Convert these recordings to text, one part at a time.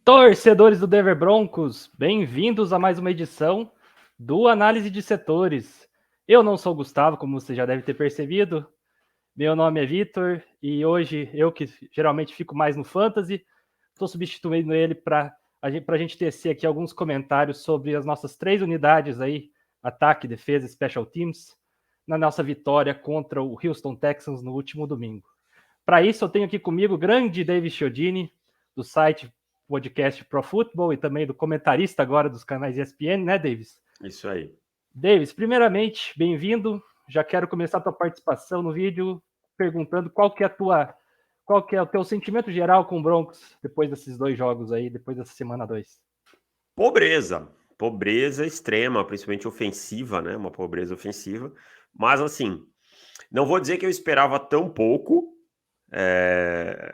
Torcedores do Denver Broncos, bem-vindos a mais uma edição do Análise de Setores. Eu não sou o Gustavo, como você já deve ter percebido. Meu nome é Vitor e hoje eu que geralmente fico mais no Fantasy, estou substituindo ele para a gente tecer aqui alguns comentários sobre as nossas três unidades aí, ataque, defesa e special teams, na nossa vitória contra o Houston Texans no último domingo. Para isso eu tenho aqui comigo o grande David Chiodini, do site podcast Pro Football e também do comentarista agora dos canais ESPN, né, Davis? Isso aí. Davis, primeiramente, bem-vindo. Já quero começar a tua participação no vídeo perguntando qual que é o teu sentimento geral com o Broncos depois desses dois jogos aí, depois dessa semana 2. Pobreza extrema, principalmente ofensiva, né? Uma pobreza ofensiva. Mas assim, não vou dizer que eu esperava tão pouco.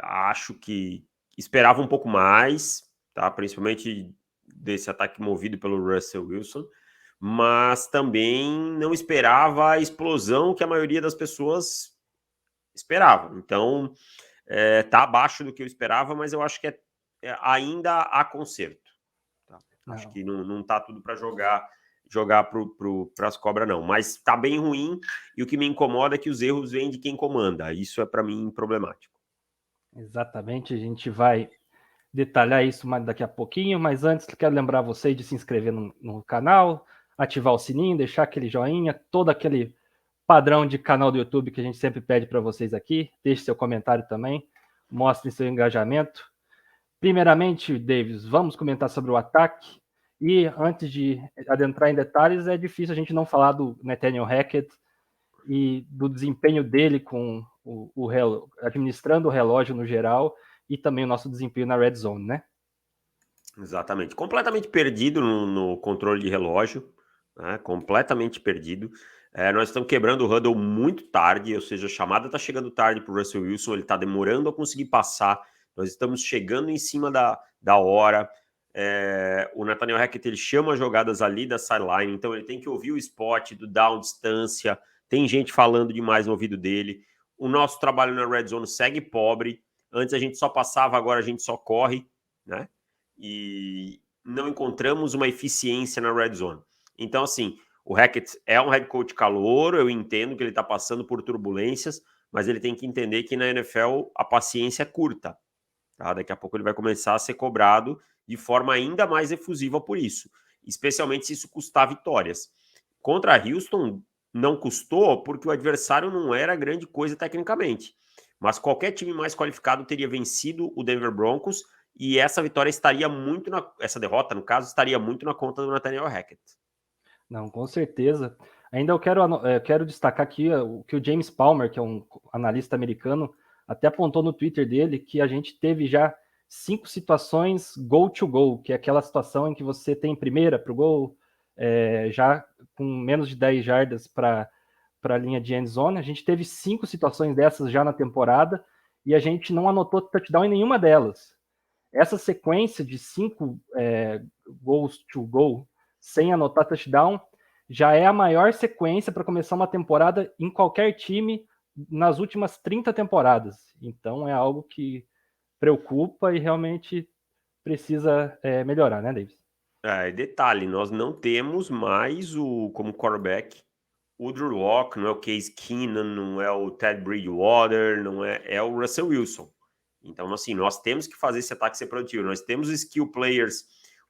Acho que esperava um pouco mais, tá? Principalmente desse ataque movido pelo Russell Wilson. Mas também não esperava a explosão que a maioria das pessoas esperava. Então, tá abaixo do que eu esperava, mas eu acho que ainda há conserto. Tá? Acho que não tá tudo para jogar para as cobras, não. Mas tá bem ruim e o que me incomoda é que os erros vêm de quem comanda. Isso é para mim problemático. Exatamente, a gente vai detalhar isso mais daqui a pouquinho, mas antes quero lembrar vocês de se inscrever no canal, ativar o sininho, deixar aquele joinha, todo aquele padrão de canal do YouTube que a gente sempre pede para vocês aqui. Deixe seu comentário também, mostre seu engajamento. Primeiramente, Davis, vamos comentar sobre o ataque. E antes de adentrar em detalhes, é difícil a gente não falar do Nathaniel Hackett e do desempenho dele com administrando o relógio no geral e também o nosso desempenho na red zone, né? Exatamente. Completamente perdido no controle de relógio, né? Completamente perdido. Nós estamos quebrando o huddle muito tarde, ou seja, a chamada está chegando tarde para o Russell Wilson, ele está demorando a conseguir passar, nós estamos chegando em cima da hora. O Nathaniel Hackett ele chama jogadas ali da sideline, então ele tem que ouvir o spot do down distância, tem gente falando demais no ouvido dele. O nosso trabalho na red zone segue pobre. Antes a gente só passava, agora a gente só corre, né? E não encontramos uma eficiência na red zone. Então, assim, o Hackett é um head coach calouro, eu entendo que ele está passando por turbulências, mas ele tem que entender que na NFL a paciência é curta. Tá? Daqui a pouco ele vai começar a ser cobrado de forma ainda mais efusiva por isso, especialmente se isso custar vitórias. Contra a Houston, não custou porque o adversário não era grande coisa tecnicamente, mas qualquer time mais qualificado teria vencido o Denver Broncos e essa vitória estaria muito essa derrota, no caso, estaria muito na conta do Nathaniel Hackett. Não, com certeza. Ainda eu quero destacar aqui o que o James Palmer, que é um analista americano, até apontou no Twitter dele que a gente teve já 5 situações goal to goal, que é aquela situação em que você tem primeira para o gol, já com menos de 10 jardas para a linha de end zone. A gente teve 5 situações dessas já na temporada e a gente não anotou touchdown em nenhuma delas. Essa sequência de 5 goals to goal sem anotar touchdown já é a maior sequência para começar uma temporada em qualquer time nas últimas 30 temporadas. Então é algo que preocupa e realmente precisa melhorar, né, Davis? Detalhe, nós não temos mais como quarterback o Drew Lock, não é o Case Keenum, não é o Ted Bridgewater, não é o Russell Wilson. Então, assim, nós temos que fazer esse ataque ser produtivo. Nós temos skill players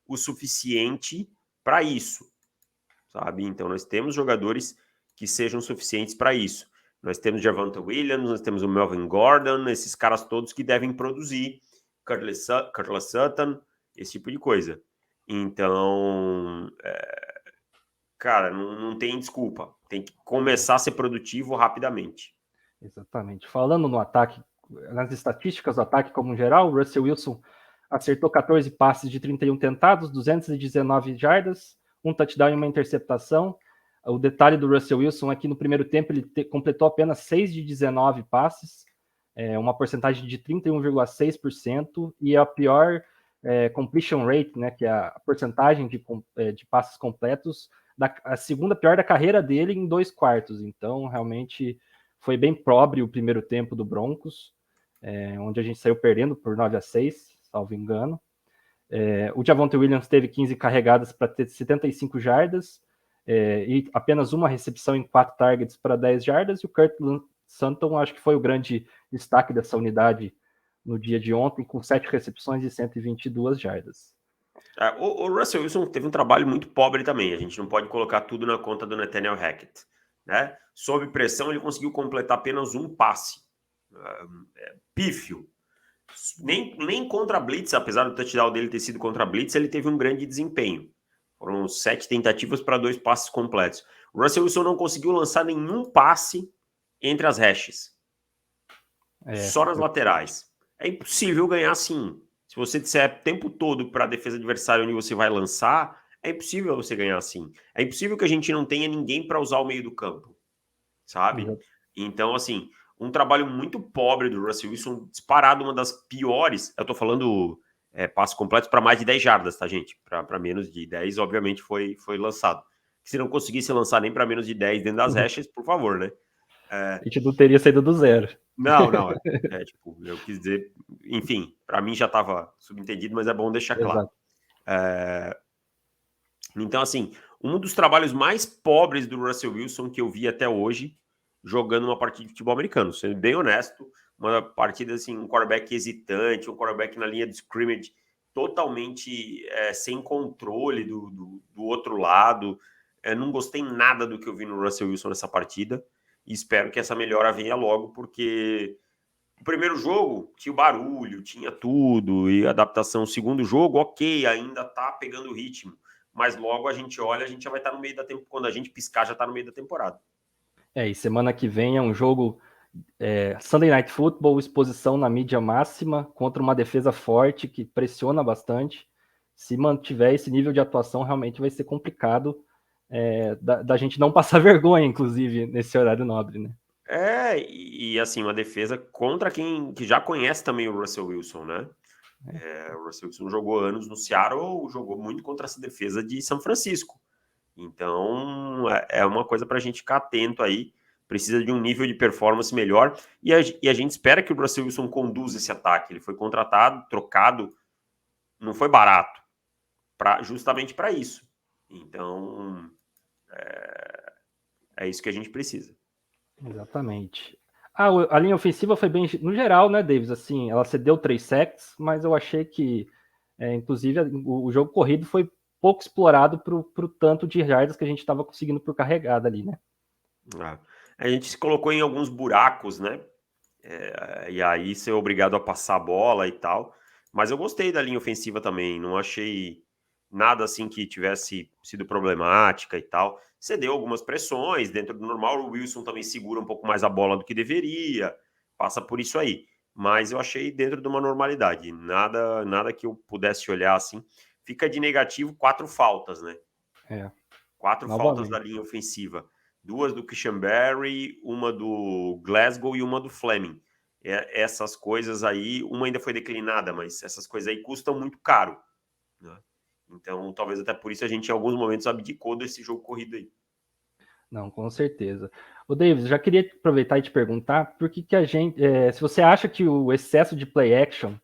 o suficiente para isso, sabe? Então, nós temos jogadores que sejam suficientes para isso. Nós temos Javonte Williams, nós temos o Melvin Gordon, esses caras todos que devem produzir, Curtis Sutton, esse tipo de coisa. Então, cara, não tem desculpa. Tem que começar a ser produtivo rapidamente. Exatamente. Falando no ataque, nas estatísticas do ataque como geral, o Russell Wilson acertou 14 passes de 31 tentados, 219 jardas, um touchdown e uma interceptação. O detalhe do Russell Wilson é que no primeiro tempo ele completou apenas 6 de 19 passes, uma porcentagem de 31,6%, e a pior completion rate, né, que é a porcentagem de passes completos, a segunda pior da carreira dele em 2/4. Então, realmente foi bem pobre o primeiro tempo do Broncos, onde a gente saiu perdendo por 9-6, salvo engano. O Javonte Williams teve 15 carregadas para ter 75 jardas e apenas uma recepção em 4 targets para 10 jardas. E o Courtland Sutton acho que foi o grande destaque dessa unidade no dia de ontem, com 7 recepções e 122 jardas. O Russell Wilson teve um trabalho muito pobre também. A gente não pode colocar tudo na conta do Nathaniel Hackett, né? Sob pressão, ele conseguiu completar apenas um passe. Pífio. Nem contra a Blitz, apesar do touchdown dele ter sido contra a Blitz, ele teve um grande desempenho. Foram 7 tentativas para 2 passes completos. O Russell Wilson não conseguiu lançar nenhum passe entre as hashes. Só nas laterais. É impossível ganhar assim. Se você disser o tempo todo para a defesa adversária onde você vai lançar, é impossível você ganhar assim. É impossível que a gente não tenha ninguém para usar o meio do campo, sabe? Então, assim, um trabalho muito pobre do Russell Wilson, disparado uma das piores. Eu tô falando passos completos para mais de 10 jardas, tá, gente? Para menos de 10, obviamente, foi lançado. Se não conseguisse lançar nem para menos de 10 dentro das hashes, por favor, né? A gente não teria saído do zero. Não. Tipo, eu quis dizer... Enfim, para mim já estava subentendido, mas é bom deixar claro. Então, assim, um dos trabalhos mais pobres do Russell Wilson que eu vi até hoje, jogando uma partida de futebol americano, sendo bem honesto, uma partida assim, um quarterback hesitante, um quarterback na linha de scrimmage totalmente sem controle do outro lado. Não gostei nada do que eu vi no Russell Wilson nessa partida e espero que essa melhora venha logo, porque o primeiro jogo tinha o barulho, tinha tudo e adaptação. O segundo jogo, ok, ainda tá pegando o ritmo, mas logo a gente olha, a gente já vai estar no meio da temporada. Quando a gente piscar, já tá no meio da temporada. E semana que vem é um jogo Sunday Night Football, exposição na mídia máxima contra uma defesa forte que pressiona bastante. Se mantiver esse nível de atuação, realmente vai ser complicado da gente não passar vergonha, inclusive, nesse horário nobre, né? E assim, uma defesa contra quem que já conhece também o Russell Wilson, né? O Russell Wilson jogou anos no Seattle, jogou muito contra essa defesa de São Francisco. Então, é uma coisa para a gente ficar atento aí. Precisa de um nível de performance melhor. E a gente espera que o Russell Wilson conduza esse ataque. Ele foi contratado, trocado, não foi barato, justamente para isso. Então, é isso que a gente precisa. Exatamente. A linha ofensiva foi bem, no geral, né, Davis? Assim, ela cedeu 3 sacks, mas eu achei que, inclusive, o jogo corrido foi pouco explorado pro tanto de jardas que a gente estava conseguindo por carregada ali, né? A gente se colocou em alguns buracos, né? E aí ser obrigado a passar a bola e tal. Mas eu gostei da linha ofensiva também. Não achei nada assim que tivesse sido problemática e tal. Cedeu algumas pressões dentro do normal. O Wilson também segura um pouco mais a bola do que deveria. Passa por isso aí. Mas eu achei dentro de uma normalidade. Nada que eu pudesse olhar assim. Fica de negativo 4 faltas, né? 4 faltas da linha ofensiva. 2 do Christian Barry, uma do Glasgow e uma do Fleming. Essas coisas aí, uma ainda foi declinada, mas essas coisas aí custam muito caro, né? Então, talvez até por isso a gente em alguns momentos abdicou desse jogo corrido aí. Não, com certeza. O Davis, já queria aproveitar e te perguntar por que a gente, se você acha que o excesso de play action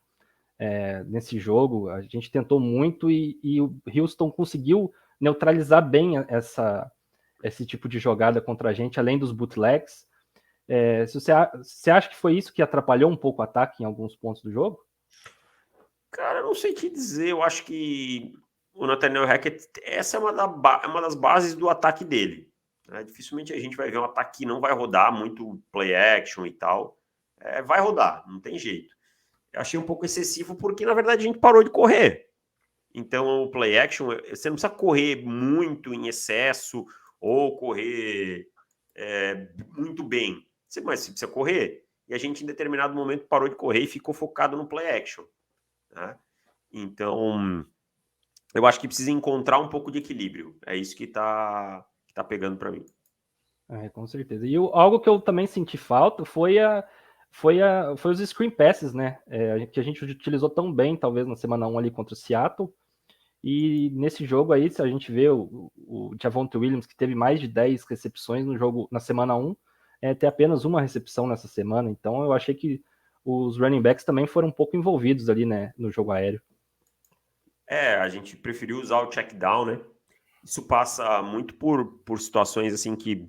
nesse jogo, a gente tentou muito e o Houston conseguiu neutralizar bem esse tipo de jogada contra a gente, além dos bootlegs. Se você acha que foi isso que atrapalhou um pouco o ataque em alguns pontos do jogo? Cara, eu não sei te dizer. Eu acho que o Nathaniel Hackett, essa é uma das bases do ataque dele, né? Dificilmente a gente vai ver um ataque que não vai rodar muito play action e tal. Vai rodar, não tem jeito. Eu achei um pouco excessivo porque, na verdade, a gente parou de correr. Então, o play action, você não precisa correr muito em excesso ou correr muito bem. Mas você precisa correr. E a gente, em determinado momento, parou de correr e ficou focado no play action, né? Então, eu acho que precisa encontrar um pouco de equilíbrio. É isso que tá pegando para mim. Com certeza. E algo que eu também senti falta foi os screen passes, né? Que a gente utilizou tão bem, talvez, na semana 1 ali contra o Seattle. E nesse jogo aí, se a gente vê o Javonte Williams, que teve mais de 10 recepções no jogo na semana 1, ter apenas uma recepção nessa semana. Então eu achei que os running backs também foram um pouco envolvidos ali, né, no jogo aéreo. A gente preferiu usar o check down, né? Isso passa muito por situações assim que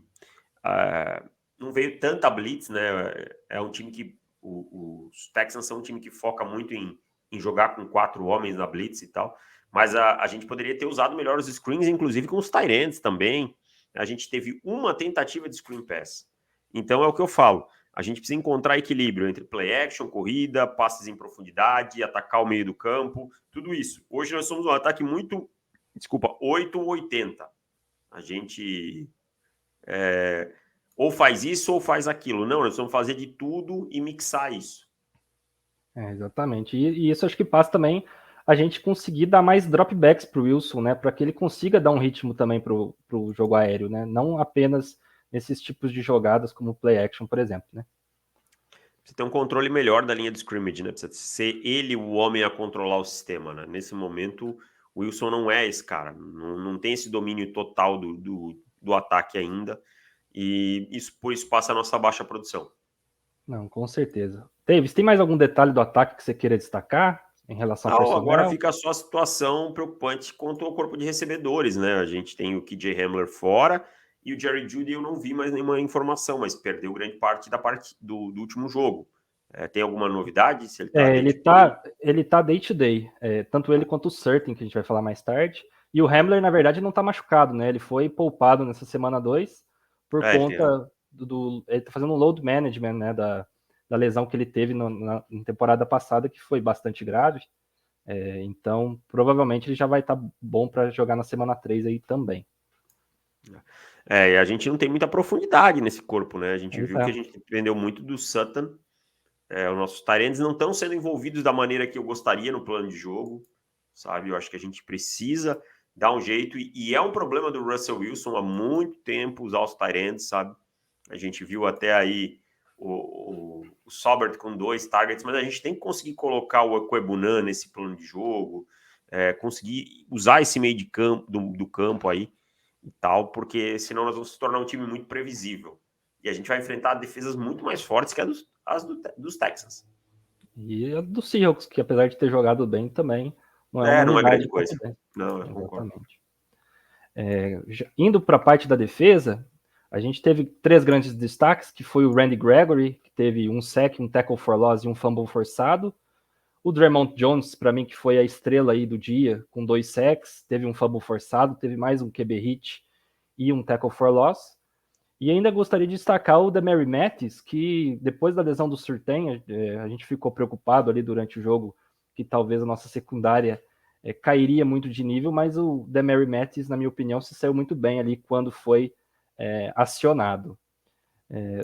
não veio tanta blitz, né? É um time que os Texans são um time que foca muito em jogar com 4 homens na blitz e tal, mas a gente poderia ter usado melhor os screens, inclusive com os tight ends também. A gente teve uma tentativa de screen pass. Então é o que eu falo. A gente precisa encontrar equilíbrio entre play action, corrida, passes em profundidade, atacar o meio do campo, tudo isso. Hoje nós somos um ataque muito, 8-80. A gente ou faz isso ou faz aquilo. Não, nós vamos fazer de tudo e mixar isso. Exatamente. E isso acho que passa também a gente conseguir dar mais dropbacks para o Wilson, né? Para que ele consiga dar um ritmo também para o jogo aéreo, né? Não apenas nesses tipos de jogadas como play action, por exemplo, né? Você tem um controle melhor da linha de scrimmage, né? Precisa ser ele o homem a controlar o sistema, né? Nesse momento, o Wilson não é esse cara. Não tem esse domínio total do ataque ainda. E por isso passa a nossa baixa produção. Não, com certeza. Davis, tem mais algum detalhe do ataque que você queira destacar em relação ao personnel? Agora fica só a situação preocupante quanto ao corpo de recebedores, né? A gente tem o KJ Hamler fora e o Jerry Jeudy eu não vi mais nenhuma informação, mas perdeu grande parte do último jogo. Tem alguma novidade? Se ele tá ele tá day to day, tanto ele quanto o Surtain, que a gente vai falar mais tarde. E o Hamler, na verdade, não tá machucado, né? Ele foi poupado nessa semana 2 por conta ele tá fazendo um load management, né? Da lesão que ele teve na temporada passada, que foi bastante grave. Então, provavelmente ele já vai estar bom para jogar na semana 3 aí também. E a gente não tem muita profundidade nesse corpo, né? A gente viu que a gente dependeu muito do Sutton. Os nossos tight ends não estão sendo envolvidos da maneira que eu gostaria no plano de jogo, sabe? Eu acho que a gente precisa dar um jeito, e é um problema do Russell Wilson há muito tempo usar os tight ends, sabe? A gente viu até aí o Sobert com 2 targets, mas a gente tem que conseguir colocar o Ekwebunan nesse plano de jogo, conseguir usar esse meio de campo do campo aí e tal, porque senão nós vamos se tornar um time muito previsível. E a gente vai enfrentar defesas muito mais fortes que as dos Texans. E a do Seahawks, que apesar de ter jogado bem também, não é uma não é unidade grande coisa. Não, eu concordo. Indo para a parte da defesa, a gente teve 3 grandes destaques, que foi o Randy Gregory, que teve um sack, um tackle for loss e um fumble forçado. O Draymond Jones, para mim, que foi a estrela aí do dia, com 2 sacks, teve um fumble forçado, teve mais um QB hit e um tackle for loss. E ainda gostaria de destacar o Demary Mattis, que depois da lesão do Surtain, a gente ficou preocupado ali durante o jogo que talvez a nossa secundária cairia muito de nível, mas o Demary Mattis, na minha opinião, se saiu muito bem ali quando foi acionado.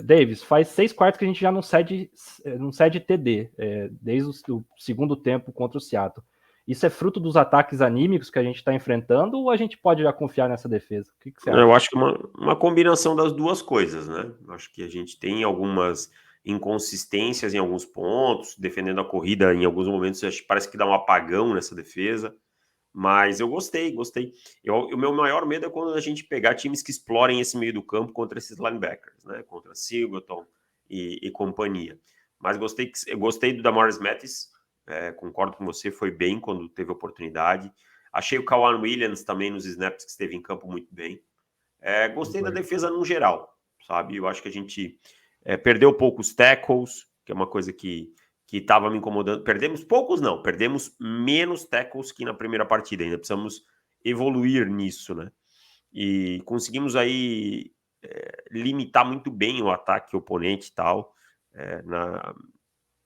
Davis, faz 6 quartos que a gente já não cede TD, desde o segundo tempo contra o Seattle. Isso é fruto dos ataques anímicos que a gente está enfrentando ou a gente pode já confiar nessa defesa? O que você acha? Eu acho que uma combinação das duas coisas, né? Acho que a gente tem algumas inconsistências em alguns pontos, defendendo a corrida em alguns momentos, parece que dá um apagão nessa defesa, mas eu gostei. O meu maior medo é quando a gente pegar times que explorem esse meio do campo contra esses linebackers, né? Contra Singleton e companhia. Mas gostei do Damaris Mattis, concordo com você, foi bem quando teve oportunidade. Achei o Kawan Williams também nos snaps que esteve em campo muito bem. Gostei da defesa no geral, sabe? Eu acho que a gente perdeu poucos tackles, que é uma coisa que estava me incomodando. Perdemos poucos, não. Perdemos menos tackles que na primeira partida. Ainda precisamos evoluir nisso, né? E conseguimos aí limitar muito bem o ataque oponente e tal,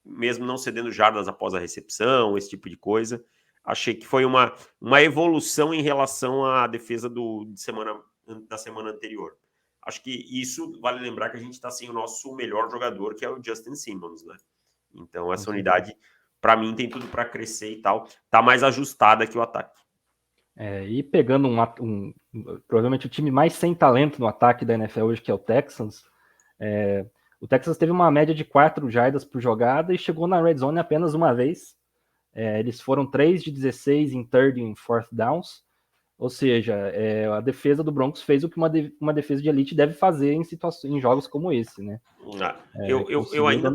mesmo não cedendo jardas após a recepção, esse tipo de coisa. Achei que foi uma evolução em relação à defesa da semana anterior. Acho que isso vale lembrar que a gente está sem o nosso melhor jogador, que é o Justin Simmons, né? Então, essa unidade, para mim, tem tudo para crescer e tal. Tá mais ajustada que o ataque. E pegando provavelmente o time mais sem talento no ataque da NFL hoje, que é o Texans, o Texans teve uma média de 4 jardas por jogada e chegou na red zone apenas uma vez. Eles foram 3 de 16 em third e fourth downs. Ou seja, a defesa do Broncos fez o que uma defesa de elite deve fazer em jogos como esse, né? Eu ainda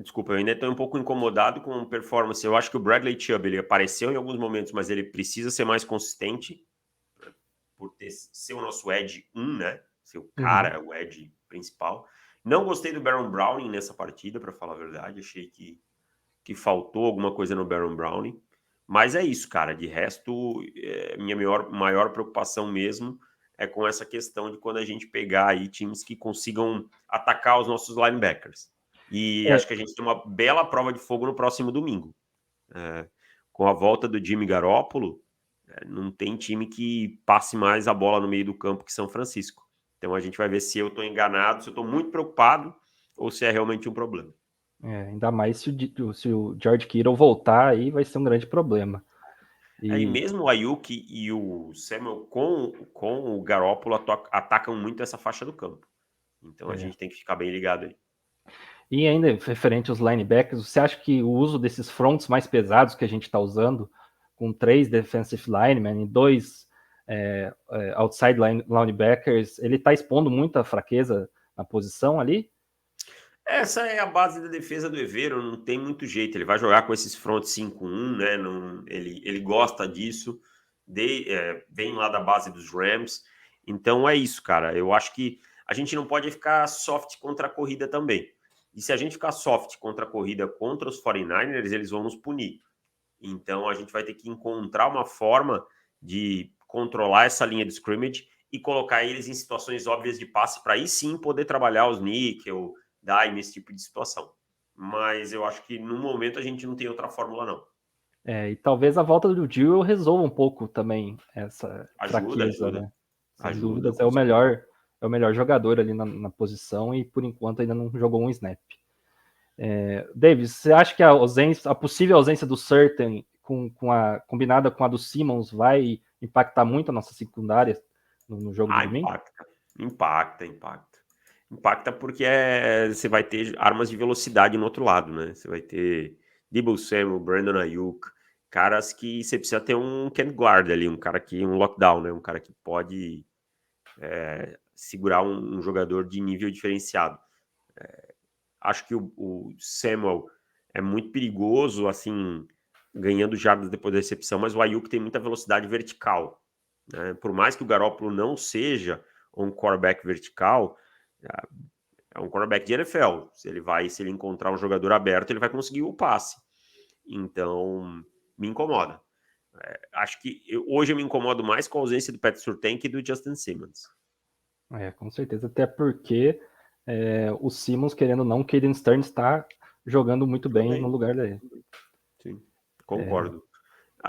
Desculpa, eu ainda estou um pouco incomodado com a performance. Eu acho que o Bradley Chubb, ele apareceu em alguns momentos, mas ele precisa ser mais consistente por ser o nosso edge 1, né? Ser o cara, o edge principal. Não gostei do Baron Browning nessa partida, para falar a verdade. Achei que faltou alguma coisa no Baron Browning. Mas é isso, cara. De resto, minha maior preocupação mesmo é com essa questão de quando a gente pegar aí times que consigam atacar os nossos linebackers. E acho que a gente tem uma bela prova de fogo no próximo domingo. Com a volta do Jimmy Garoppolo, não tem time que passe mais a bola no meio do campo que São Francisco. Então a gente vai ver se eu estou enganado, se eu estou muito preocupado ou se é realmente um problema. Ainda mais se o George Kittle voltar, aí vai ser um grande problema. E mesmo o Ayuk e o Samuel com o Garoppolo atacam muito essa faixa do campo. Então a gente tem que ficar bem ligado aí. E ainda referente aos linebackers, você acha que o uso desses fronts mais pesados que a gente está usando, com 3 defensive linemen e 2 outside linebackers, ele está expondo muita fraqueza na posição ali? Essa é a base da defesa do Evero, não tem muito jeito. Ele vai jogar com esses front 5-1, né? Ele gosta disso, vem lá da base dos Rams. Então é isso, cara. Eu acho que a gente não pode ficar soft contra a corrida também. E se a gente ficar soft contra a corrida contra os 49ers, eles vão nos punir. Então a gente vai ter que encontrar uma forma de controlar essa linha de scrimmage e colocar eles em situações óbvias de passe para aí sim poder trabalhar os níquel, dime, esse tipo de situação. Mas eu acho que no momento a gente não tem outra fórmula, não. E talvez a volta do Dewey resolva um pouco também essa fraqueza, né? Sem dúvidas, é o melhor jogador ali na posição e por enquanto ainda não jogou um snap. Davis, você acha que a possível ausência do Surtain combinada com a do Simmons vai impactar muito a nossa secundária no jogo de domingo? Impacta porque você vai ter armas de velocidade no outro lado, né? Você vai ter Deebo Samuel, Brandon Ayuk, caras que você precisa ter um Ken Guard ali, um lockdown, né? Um cara que pode segurar um jogador de nível diferenciado. Acho que o Samuel é muito perigoso, assim, ganhando jardas depois da recepção, mas o Ayuk tem muita velocidade vertical, né? Por mais que o Garoppolo não seja um quarterback vertical, é um quarterback de NFL. Se ele encontrar um jogador aberto, ele vai conseguir o passe. Então, me incomoda. Acho que hoje eu me incomodo mais com a ausência do Pat Surtain que do Justin Simmons. Com certeza, até porque o Simmons, querendo ou não, o Caden Stern está jogando muito bem no lugar dele. Sim, concordo.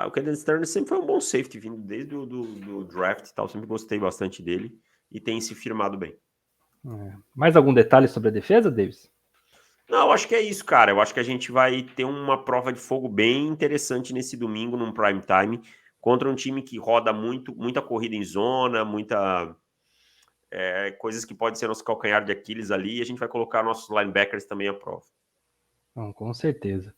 O Caden Stern sempre foi um bom safety, vindo desde do draft e tal, sempre gostei bastante dele e tem se firmado bem. Mais algum detalhe sobre a defesa, Davis? Não, eu acho que é isso, cara. Eu acho que a gente vai ter uma prova de fogo bem interessante nesse domingo, num prime time, contra um time que roda muita corrida em zona, coisas que podem ser nosso calcanhar de Aquiles ali, e a gente vai colocar nossos linebackers também à prova. Não, com certeza.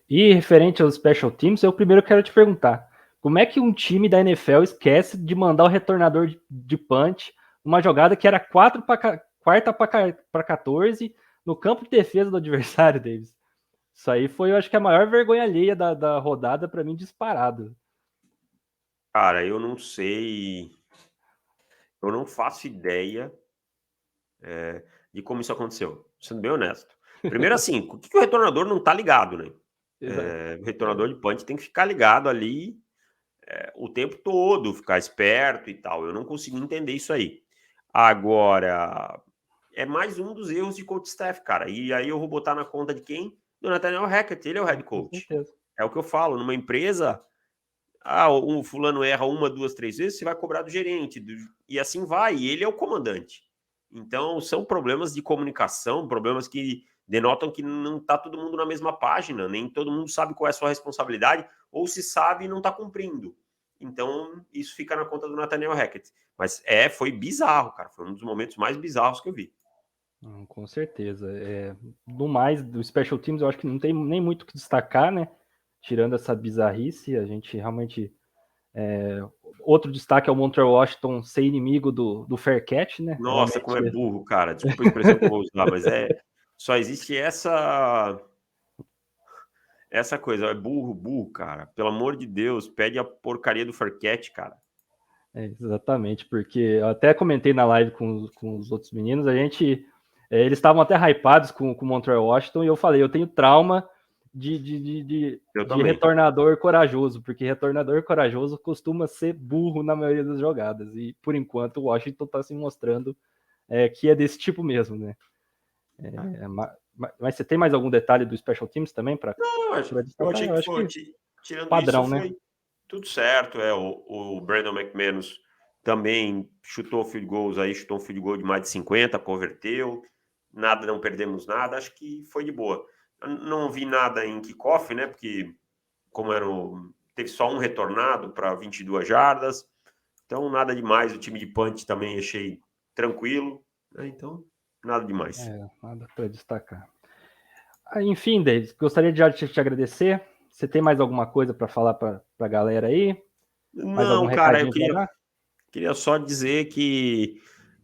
E referente aos special teams, eu primeiro quero te perguntar, como é que um time da NFL esquece de mandar o retornador de punch, uma jogada que era quarta para 14 no campo de defesa do adversário, Davis? Isso aí foi, eu acho que a maior vergonha alheia da rodada para mim, disparado. Cara, eu não sei, eu não faço ideia de como isso aconteceu, sendo bem honesto. Primeiro assim, o que o retornador não tá ligado, né? O retornador de punch tem que ficar ligado ali o tempo todo, ficar esperto e tal. Eu não consigo entender isso aí. Agora, é mais um dos erros de coach staff, cara. E aí eu vou botar na conta de quem? Do Nathaniel Hackett, ele é o head coach. É o que eu falo, numa empresa, um fulano erra 1, 2, 3 vezes, você vai cobrar do gerente, e assim vai, e ele é o comandante. Então, são problemas de comunicação, problemas que denotam que não está todo mundo na mesma página, nem todo mundo sabe qual é a sua responsabilidade, ou se sabe e não está cumprindo. Então, isso fica na conta do Nathaniel Hackett. Mas foi bizarro, cara. Foi um dos momentos mais bizarros que eu vi. Com certeza. No mais, do Special Teams, eu acho que não tem nem muito o que destacar, né? Tirando essa bizarrice, a gente realmente... outro destaque é o Montreal Washington ser inimigo do Fair Catch, né? Nossa, como é burro, cara. Desculpa a expressão que eu vou usar, mas só existe essa essa coisa, é burro, cara. Pelo amor de Deus, pede a porcaria do Furcat, cara. Exatamente, porque eu até comentei na live com os outros meninos, eles estavam até hypados com o Montreal Washington, e eu falei, eu tenho trauma de retornador corajoso, porque retornador corajoso costuma ser burro na maioria das jogadas, e por enquanto o Washington está se mostrando que é desse tipo mesmo, né? Mas você tem mais algum detalhe do Special Teams também para eu achei que foi, tirando padrão, isso, foi, né? tudo certo. O Brandon McManus também chutou field goals aí, chutou um field goal de mais de 50, converteu. Nada, não perdemos nada. Acho que foi de boa. Eu não vi nada em kickoff, né? Porque teve só um retornado para 22 jardas. Então, nada demais. O time de punt também achei tranquilo, né? Então, nada demais. Nada para destacar. Enfim, David, gostaria de já te agradecer. Você tem mais alguma coisa para falar para a galera aí? Mais algum Não, cara, eu recadinho para dar? queria só dizer que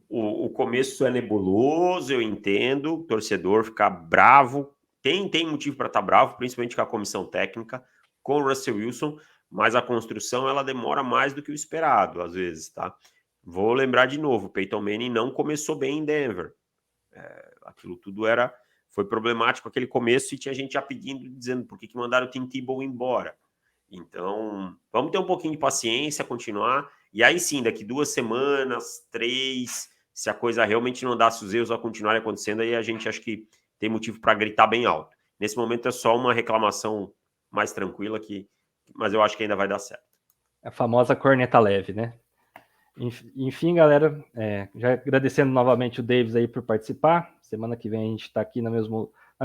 o começo é nebuloso, eu entendo, o torcedor ficar bravo, tem motivo para estar bravo, principalmente com a comissão técnica, com o Russell Wilson, mas a construção ela demora mais do que o esperado, às vezes, tá? Vou lembrar de novo, o Peyton Manning não começou bem em Denver. Aquilo tudo foi problemático aquele começo e tinha gente já pedindo, dizendo por que mandaram o Tim Tebow embora. Então, vamos ter um pouquinho de paciência, continuar. E aí sim, daqui 2 semanas, 3, se a coisa realmente não dá, se os erros continuarem acontecendo, aí a gente acho que tem motivo para gritar bem alto. Nesse momento é só uma reclamação mais tranquila, mas eu acho que ainda vai dar certo. A famosa corneta leve, né? Enfim, galera, já agradecendo novamente o Davis aí por participar. Semana que vem a gente está aqui na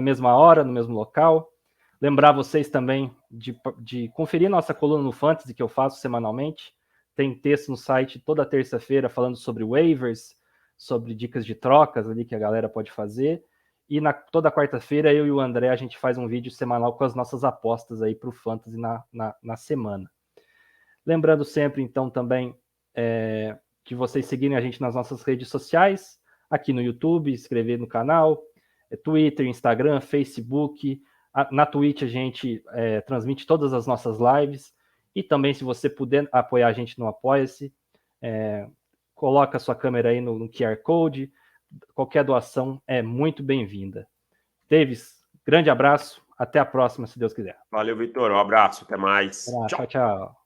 mesma hora, no mesmo local. Lembrar vocês também de conferir nossa coluna no Fantasy, que eu faço semanalmente. Tem texto no site toda terça-feira falando sobre waivers, sobre dicas de trocas ali que a galera pode fazer. E toda quarta-feira, eu e o André, a gente faz um vídeo semanal com as nossas apostas aí para o Fantasy na semana. Lembrando sempre, então, também de vocês seguirem a gente nas nossas redes sociais, aqui no YouTube, inscrever no canal, Twitter, Instagram, Facebook. Na Twitch a gente transmite todas as nossas lives. E também, se você puder apoiar a gente no Apoia-se, coloca a sua câmera aí no QR Code. Qualquer doação é muito bem-vinda. Davis, grande abraço. Até a próxima, se Deus quiser. Valeu, Vitor. Um abraço. Até mais. Tchau, tchau.